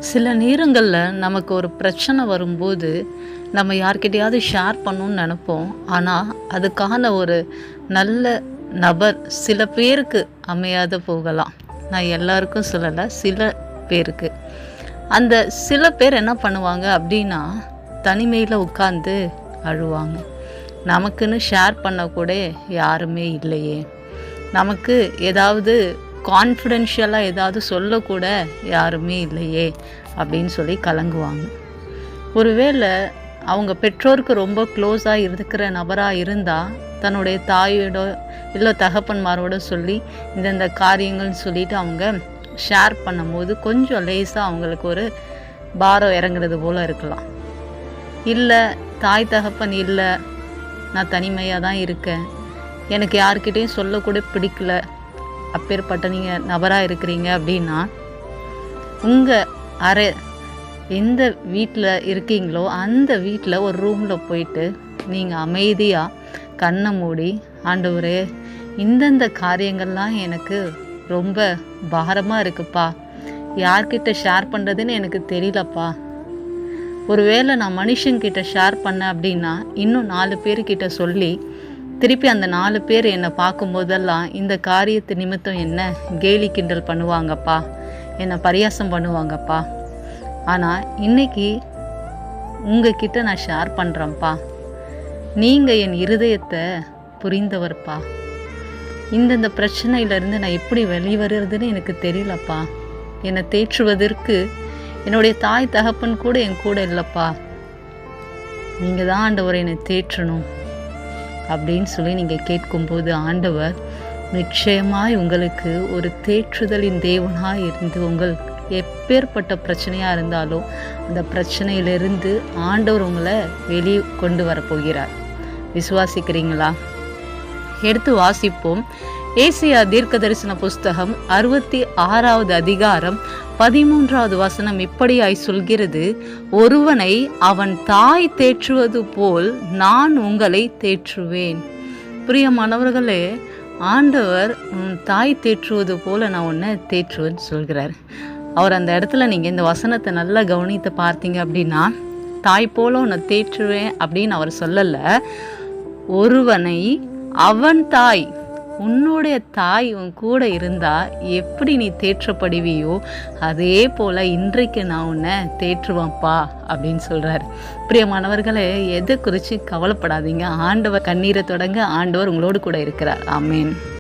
சில நேரங்களில் நமக்கு ஒரு பிரச்சனை வரும்போது நம்ம யார்கிட்டயாவது ஷேர் பண்ணணும்னு நினைப்போம். ஆனால் அதுக்கான ஒரு நல்ல நபர் சில பேருக்கு அமையாத போகலாம். நான் எல்லாருக்கும் சொல்லலை, சில பேருக்கு. அந்த சில பேர் என்ன பண்ணுவாங்க அப்படின்னா, தனிமையில் உட்காந்து அழுவாங்க. நமக்குன்னு ஷேர் பண்ணக்கூட யாருமே இல்லையே, நமக்கு ஏதாவது கான்ஃபிடென்ஷியலாக ஏதாவது சொல்லக்கூட யாருமே இல்லையே அப்படின்னு சொல்லி கலங்குவாங்க. ஒருவேளை அவங்க பெற்றோருக்கு ரொம்ப க்ளோஸாக இருக்கிற நபராக இருந்தால் தன்னுடைய தாயோட இல்லை தகப்பன்மாரோட சொல்லி இந்தந்த காரியங்கள்னு சொல்லிட்டு அவங்க ஷேர் பண்ணும்போது கொஞ்சம் லேசாக அவங்களுக்கு ஒரு பாரம் இறங்குறது போல் இருக்கலாம். இல்லை தாய் தகப்பன் இல்லை, நான் தனிமையாக தான் இருக்கேன், எனக்கு யார்கிட்டையும் சொல்லக்கூட பிடிக்கல, அப்பேற்பட்ட நீங்கள் நபராக இருக்கிறீங்க அப்படின்னா உங்கள் அறை எந்த வீட்டில் இருக்கீங்களோ அந்த வீட்டில் ஒரு ரூமில் போயிட்டு நீங்கள் அமைதியாக கண்ணை மூடி, ஆண்டவரே இந்தந்த காரியங்கள்லாம் எனக்கு ரொம்ப பாரமாக இருக்குப்பா, யார்கிட்ட ஷேர் பண்ணுறதுன்னு எனக்கு தெரியலப்பா, ஒருவேளை நான் மனுஷங்கிட்ட ஷேர் பண்ணேன் அப்படின்னா இன்னும் 4 பேர்கிட்ட சொல்லி திருப்பி அந்த 4 பேர் என்னை பார்க்கும்போதெல்லாம் இந்த காரியத்து நிமித்தம் என்ன கேலி கிண்டல் பண்ணுவாங்கப்பா, என்னை பரியாசம் பண்ணுவாங்கப்பா. ஆனால் இன்றைக்கி உங்ககிட்ட நான் ஷேர் பண்ணுறேன்ப்பா, நீங்கள் என் இருதயத்தை புரிந்தவர்ப்பா, இந்தந்த பிரச்சனையிலேருந்து நான் எப்படி வெளிவருறதுன்னு எனக்கு தெரியலப்பா, என்னை தேற்றுவதற்கு என்னுடைய தாய் தகப்பன் கூட என் கூட இல்லைப்பா, நீங்கள் தான் ஆண்டவர் என்னை தேற்றணும் அப்படின்னு சொல்லி நீங்கள் கேட்கும்போது ஆண்டவர் நிச்சயமாய் உங்களுக்கு ஒரு தேற்றுதலின் தேவனாக இருந்து உங்கள் எப்பேற்பட்ட பிரச்சனையாக இருந்தாலும் அந்த பிரச்சனையிலிருந்து ஆண்டவர் உங்களை வெளியே கொண்டு வரப்போகிறார். விசுவாசிக்கிறீங்களா? எடுத்து வாசிப்போம். ஏசாயா தீர்க்க தரிசன புஸ்தகம் 66வது அதிகாரம் 13வது வசனம் இப்படியாய் சொல்கிறது, ஒருவனை அவன் தாய் தேற்றுவது போல் நான் உங்களை தேற்றுவேன். பிரியமானவர்களே, ஆண்டவர் தாய் தேற்றுவது போல நான் உன்னை தேற்றுவேன்னு சொல்கிறார். அவர் அந்த இடத்துல நீங்கள் இந்த வசனத்தை நல்லா கவனித்து பார்த்தீங்க அப்படின்னா, தாய் போல உன்னை தேற்றுவேன் அப்படின்னு அவர் சொல்லலை. ஒருவனை அவன் தாய், உன்னுடைய தாய் உன் கூட இருந்தால் எப்படி நீ தேற்றப்படுவியோ அதே போல் இன்றைக்கு நான் உன்னை தேற்றுவேன்ப்பா அப்படின்னு சொல்கிறார். பிரியமானவர்களே, எதை குறித்து கவலைப்படாதீங்க. ஆண்டவர் கண்ணீரை தொடங்க ஆண்டவர் உங்களோடு கூட இருக்கிறார். ஆமேன்.